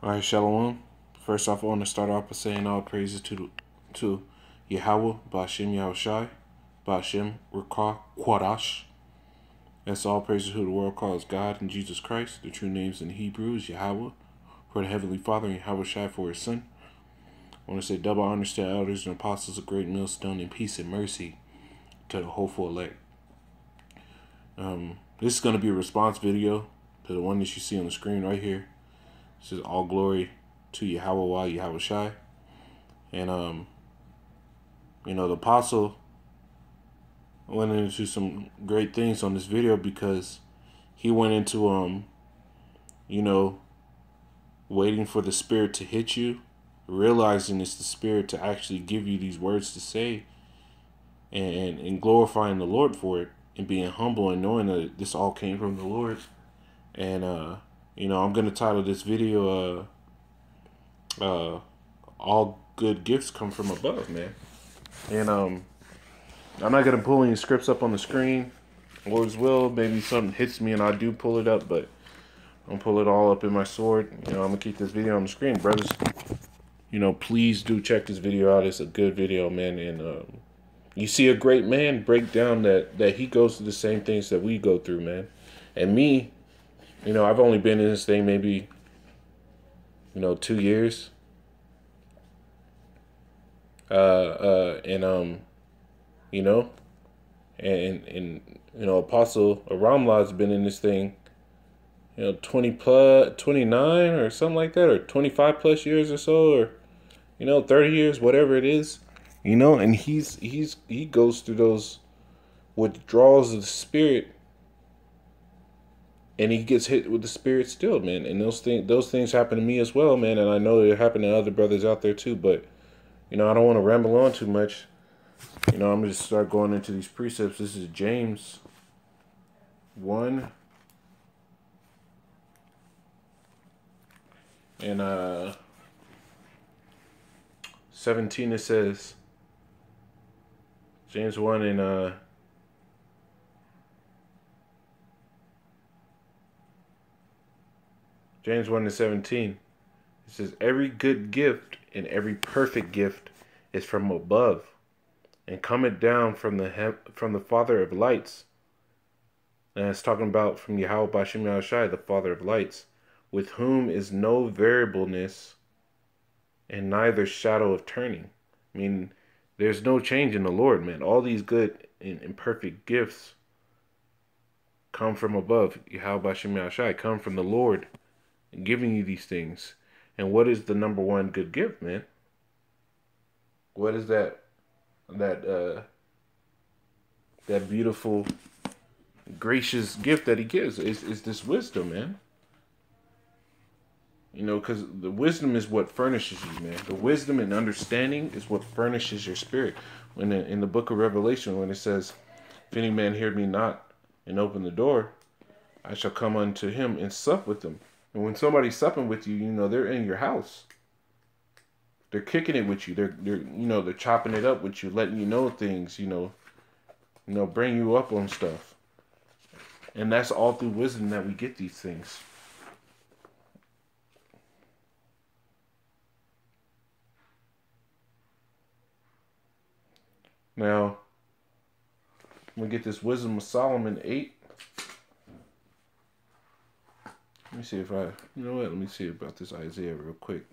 All right, Shalom. First off, I want to start off by saying all praises to Yahweh, Ba'ashem Yahushai, Ba'ashem Rakah Quadash. That's all praises who the world calls God and Jesus Christ. The true names in Hebrew is Yahweh for the Heavenly Father and Yahushai for His Son. I want to say double honors to elders and apostles, a great millstone, and peace and mercy to the hopeful elect. This is going to be a response video to the one that you see on the screen right here. This is all glory to Yahweh, Yahushai. And, the apostle went into some great things on this video because he went into, waiting for the Spirit to hit you, realizing it's the Spirit to actually give you these words to say, and glorifying the Lord for it, and being humble and knowing that this all came from the Lord. And, I'm going to title this video, All Good Gifts Come From Above, man. And I'm not going to pull any scripts up on the screen. Lord's will, maybe something hits me and I do pull it up, but I'm going to pull it all up in my sword. I'm going to keep this video on the screen, brothers. Please do check this video out. It's a good video, man. And you see a great man break down that he goes through the same things that we go through, man. And me, I've only been in this thing maybe, 2 years. Apostle Aramla's been in this thing, 29 or something like that, or 25 plus years or so, or 30 years, whatever it is, and he goes through those withdrawals of the Spirit, and he gets hit with the Spirit still, man. And those things happen to me as well, man, and I know they happen to other brothers out there too, but I don't want to ramble on too much. I'm going to start going into these precepts. This is James 1. And 17 it says, James 1 and James 1 and 17. It says, every good gift and every perfect gift is from above, and cometh down from the Father of lights. And it's talking about from Yahweh Ba'ashem Yahushai, the Father of lights, with whom is no variableness and neither shadow of turning. I mean, there's no change in the Lord, man. All these good and perfect gifts come from above. Yahweh Ba'ashem Yahushai come from the Lord, giving you these things. And what is the number one good gift, man? What is that beautiful, gracious gift that he gives? Is this wisdom, man? Because the wisdom is what furnishes you, man. The wisdom and understanding is what furnishes your spirit. When in the book of Revelation, when it says, if any man hear me not and open the door, I shall come unto him and sup with him. And when somebody's supping with you, they're in your house. They're kicking it with you. They're chopping it up with you, letting you know things, bring you up on stuff. And that's all through wisdom that we get these things. Now, I'm going to get this Wisdom of Solomon 8. Let me see if let me see about this Isaiah real quick.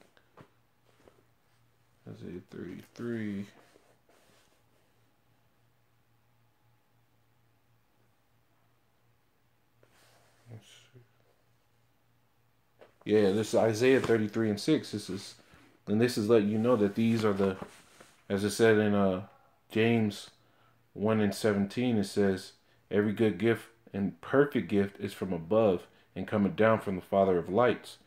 Isaiah 33. Let's see. Yeah, this is Isaiah 33 and 6. This is letting you know that these are as it said in James 1 and 17, it says, every good gift and perfect gift is from above, and cometh down from the Father of lights,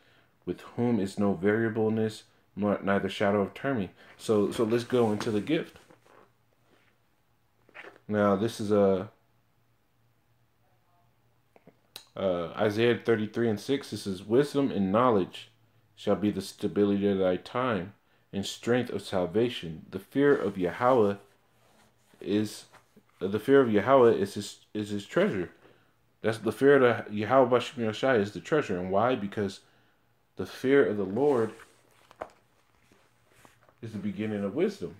with whom is no variableness, neither shadow of turning. So let's go into the gift. Now this is Isaiah 33 and 6. This is, wisdom and knowledge shall be the stability of thy time, and strength of salvation. The fear of Yahweh is his treasure. That's the fear of Yahweh Ba'ashem Yahushai is the treasure. And why? Because the fear of the Lord is the beginning of wisdom.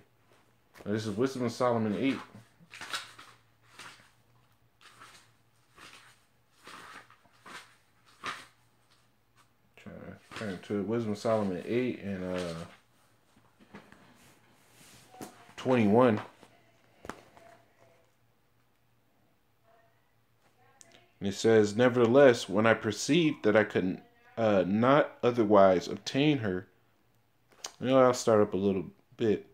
Now, this is Wisdom of Solomon 8. Turn to Wisdom of Solomon 8 and 21. And it says, nevertheless, when I perceived that I could not otherwise obtain her. I'll start up a little bit.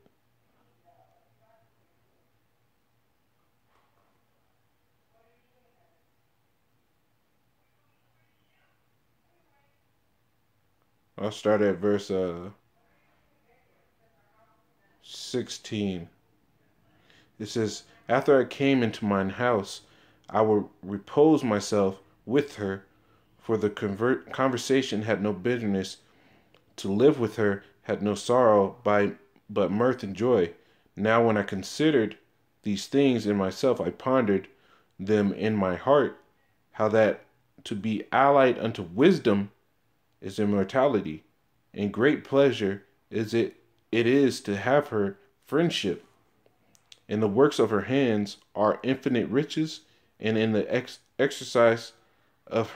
I'll start at verse 16. It says, after I came into mine house, I will repose myself with her, for the conversation had no bitterness. To live with her had no sorrow, but mirth and joy. Now when I considered these things in myself, I pondered them in my heart, how that to be allied unto wisdom is immortality, and great pleasure it is to have her friendship. And the works of her hands are infinite riches, and in the exercise of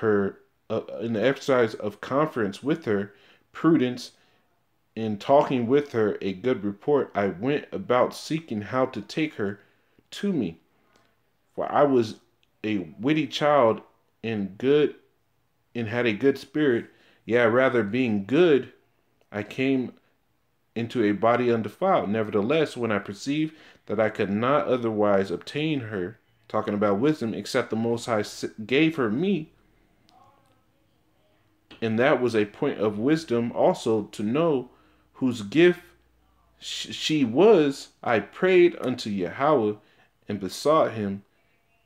conference with her, prudence, in talking with her a good report, I went about seeking how to take her to me. For I was a witty child and had a good spirit. Yea, rather being good, I came into a body undefiled. Nevertheless, when I perceived that I could not otherwise obtain her, talking about wisdom, except the Most High gave her me, and that was a point of wisdom also, to know whose gift she was, I prayed unto Yahweh and besought him,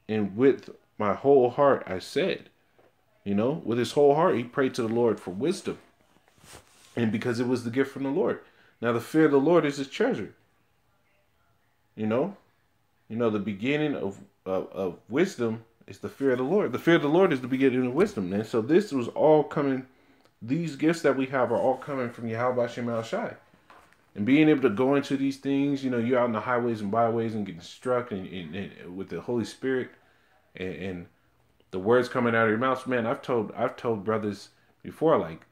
and with my whole heart I said, with his whole heart, he prayed to the Lord for wisdom. And because it was the gift from the Lord. Now, the fear of the Lord is his treasure. The beginning of wisdom is the fear of the Lord. The fear of the Lord is the beginning of wisdom. And so this was all coming, these gifts that we have are all coming from Yahweh Shem El Shai. And being able to go into these things, you're out in the highways and byways and getting struck and with the Holy Spirit and the words coming out of your mouth. Man, I've told brothers before, like,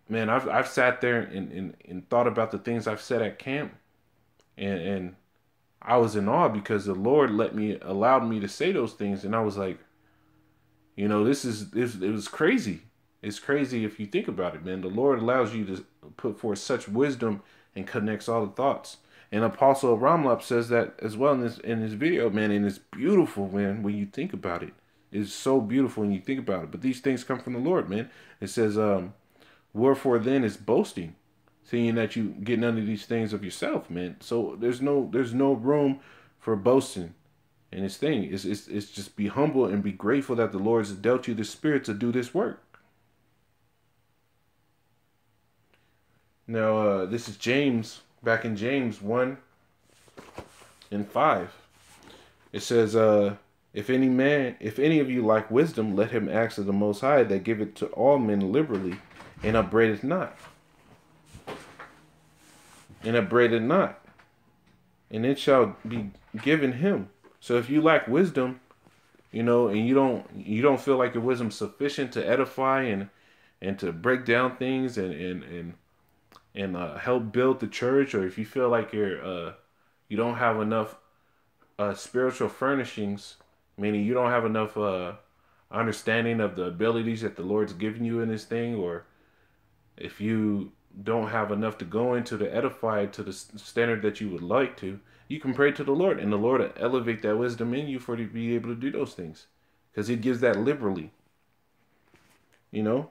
man, I've sat there and thought about the things I've said at camp, and I was in awe because the Lord allowed me to say those things, and I was like, it was crazy. It's crazy if you think about it, man. The Lord allows you to put forth such wisdom and connects all the thoughts. And Apostle Ramlap says that as well in this video, man, and it's beautiful, man, when you think about it. It's so beautiful when you think about it. But these things come from the Lord, man. It says, wherefore then is boasting, seeing that you get none of these things of yourself, man. So there's no room for boasting. And this thing is just be humble and be grateful that the Lord has dealt you the spirit to do this work. Now this is James, back in James 1 and 5. It says, if any of you lack wisdom, let him ask of the Most High, that giveth to all men liberally, and upbraideth not. And upbraideth not. And it shall be given him. So if you lack wisdom, and you don't feel like your wisdom's sufficient to edify and to break down things and help build the church, or if you feel like you don't have enough spiritual furnishings, meaning you don't have enough understanding of the abilities that the Lord's given you in this thing, or if you don't have enough to go into to edify to the standard that you would like to, you can pray to the Lord, and the Lord will elevate that wisdom in you for you to be able to do those things, because he gives that liberally.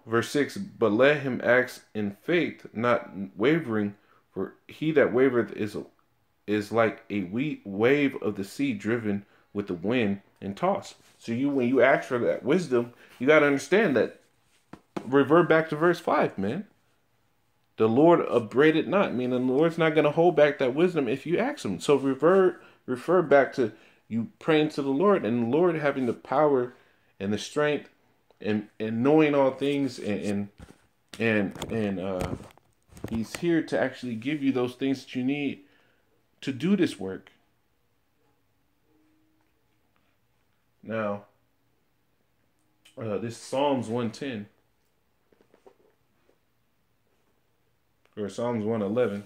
Verse 6, but let him act in faith, not wavering, for he that wavereth is like a wave of the sea driven with the wind and tossed. So when you ask for that wisdom, you got to understand that. Revert back to verse 5, man. The Lord upbraided not, meaning the Lord's not going to hold back that wisdom if you ask him. So refer back to you praying to the Lord, and the Lord having the power and the strength and knowing all things and And he's here to actually give you those things that you need to do this work. Now, this Psalms 110 or Psalms 111.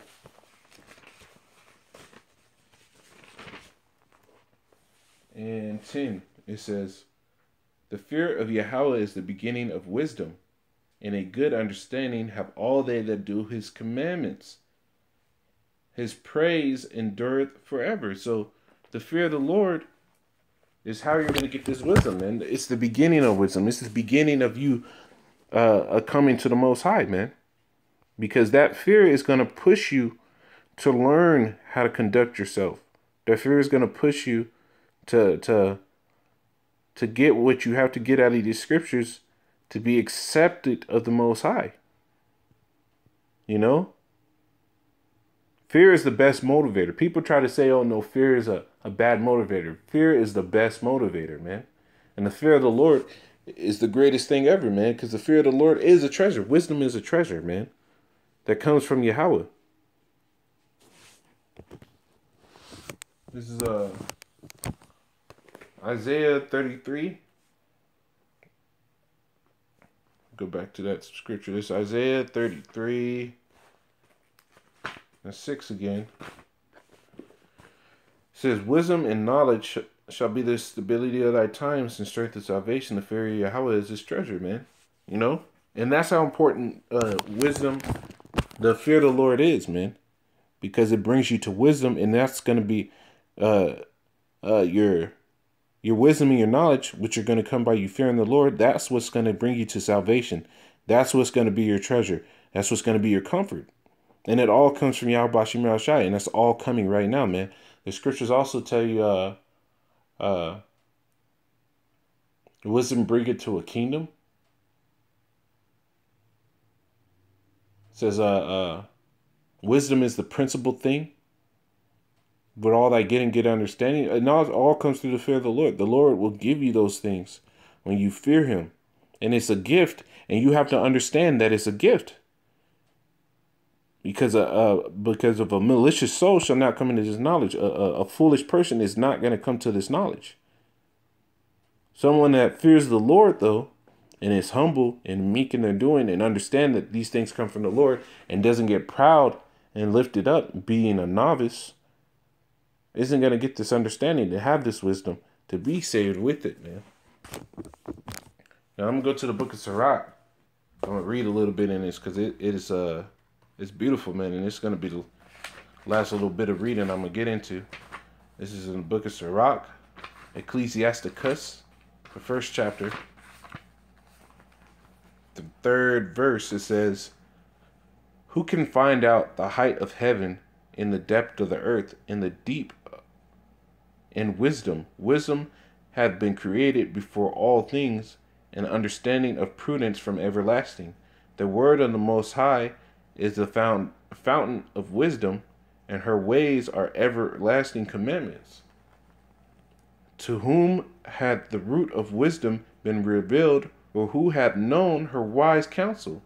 And 10, it says, "The fear of Yahweh is the beginning of wisdom, and a good understanding have all they that do his commandments. His praise endureth forever." So the fear of the Lord is how you're going to get this wisdom, man. It's the beginning of wisdom. It's the beginning of you coming to the Most High, man. Because that fear is going to push you to learn how to conduct yourself. That fear is going to push you to get what you have to get out of these scriptures to be accepted of the Most High. You know? Fear is the best motivator. People try to say, oh no, fear is a bad motivator. Fear is the best motivator, man. And the fear of the Lord is the greatest thing ever, man. Because the fear of the Lord is a treasure. Wisdom is a treasure, man. That comes from Yahweh. This is Isaiah 33. Go back to that scripture. This is Isaiah 33 and 6 again. It says, "Wisdom and knowledge shall be the stability of thy times, and strength of salvation. The fear of Yahweh is his treasure," man. You know? And that's how important wisdom, the fear of the Lord is, man. Because it brings you to wisdom, and that's going to be your wisdom and your knowledge, which are going to come by you fearing the Lord. That's what's going to bring you to salvation. That's what's going to be your treasure. That's what's going to be your comfort. And it all comes from Yahweh Bashim Shai, and that's all coming right now, man. The scriptures also tell you wisdom bring it to a kingdom. It says wisdom is the principal thing. But all thy getting, get understanding. And now it all comes through the fear of the Lord. The Lord will give you those things when you fear him. And it's a gift. And you have to understand that it's a gift. Because of a malicious soul shall not come into this knowledge. A foolish person is not going to come to this knowledge. Someone that fears the Lord, though, and is humble and meek in their doing, and understand that these things come from the Lord, and doesn't get proud and lifted up, being a novice, isn't going to get this understanding, to have this wisdom, to be saved with it, man. Now I'm going to go to the book of Sirach. I'm going to read a little bit in this because it's beautiful, man. And it's going to be the last little bit of reading I'm going to get into. This is in the book of Sirach, Ecclesiasticus, the first chapter. The third verse, it says, "Who can find out the height of heaven, in the depth of the earth, in the deep, in wisdom? Wisdom hath been created before all things, and understanding of prudence from everlasting. The word of the Most High is the fountain of wisdom, and her ways are everlasting commandments. To whom hath the root of wisdom been revealed, or who hath known her wise counsel?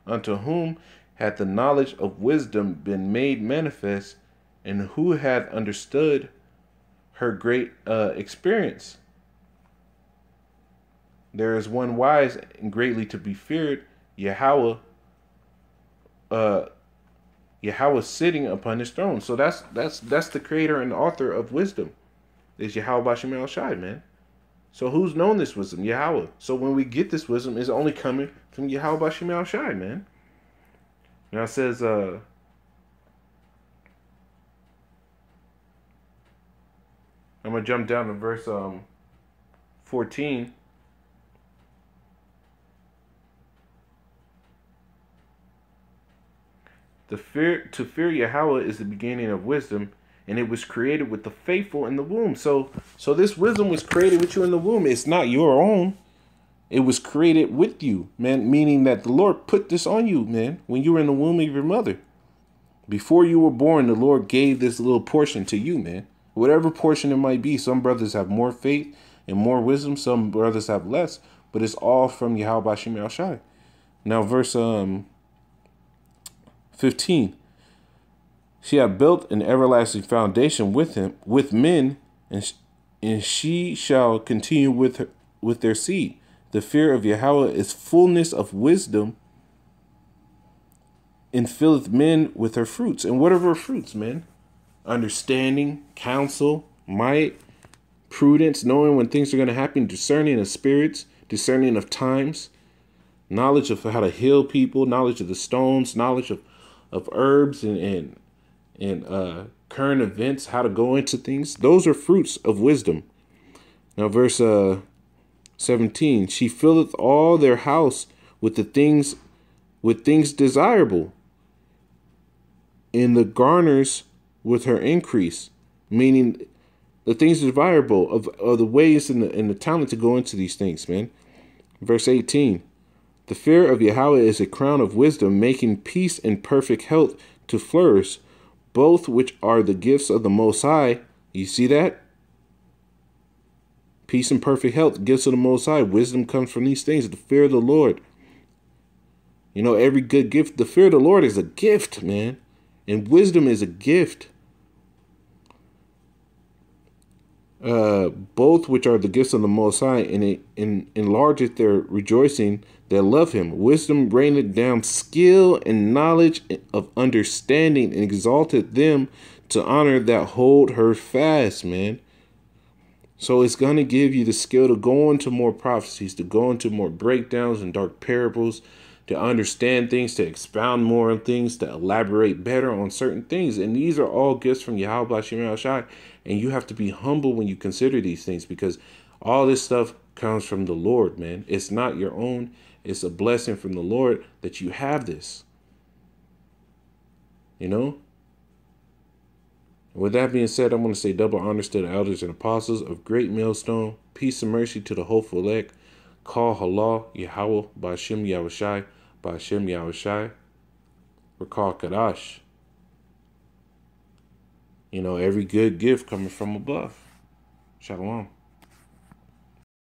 Unto whom hath the knowledge of wisdom been made manifest, and who hath understood her great experience? There is one wise and greatly to be feared, Yahweh. Yahweh sitting upon his throne." So that's the creator and author of wisdom, is Yahweh Bashim El Shai, man. So who's known this wisdom? Yahweh. So when we get this wisdom, it's only coming from Yahweh Bashim El Shai, man. Now it says, I'm going to jump down to verse 14. To fear Yahweh is the beginning of wisdom, and it was created with the faithful in the womb. So this wisdom was created with you in the womb. It's not your own. It was created with you, man, meaning that the Lord put this on you, man, when you were in the womb of your mother. Before you were born, the Lord gave this little portion to you, man. Whatever portion it might be. Some brothers have more faith and more wisdom. Some brothers have less. But it's all from Yahweh Bashim El Shai. Now, verse 15. She hath built an everlasting foundation with him, with men, and she shall continue with their seed. The fear of Yahweh is fullness of wisdom, and filleth men with her fruits. And what are her fruits, man? Understanding, counsel, might, prudence, knowing when things are going to happen, discerning of spirits, discerning of times, knowledge of how to heal people, knowledge of the stones, knowledge of herbs and current events, how to go into things. Those are fruits of wisdom. Now, verse 17, she filleth all their house with things desirable, and the garners with her increase, meaning the things desirable of the ways and the talent to go into these things, man. Verse 18, the fear of Yahweh is a crown of wisdom, making peace and perfect health to flourish, both which are the gifts of the Most High. You see that? Peace and perfect health, gifts of the Most High. Wisdom comes from these things, the fear of the Lord. You know, every good gift, the fear of the Lord is a gift, man. And wisdom is a gift. Both which are the gifts of the Most High, and it enlargeth their rejoicing that love him. Wisdom raineth down skill and knowledge of understanding, and exalteth them to honor that hold her fast, man. So it's going to give you the skill to go into more prophecies, to go into more breakdowns and dark parables, to understand things, to expound more on things, to elaborate better on certain things. And these are all gifts from Yahweh B'Shem Yahushai. And you have to be humble when you consider these things, because all this stuff comes from the Lord, man. It's not your own. It's a blessing from the Lord that you have this. You know? With that being said, I'm going to say double honors to the elders and apostles of Great Millstone. Peace and mercy to the hopeful elect. Call Halal, Yahweh, B'Shem Yahushai, B'Shem Yahushai. Recall Kadash. You know, every good gift coming from above. Shalom.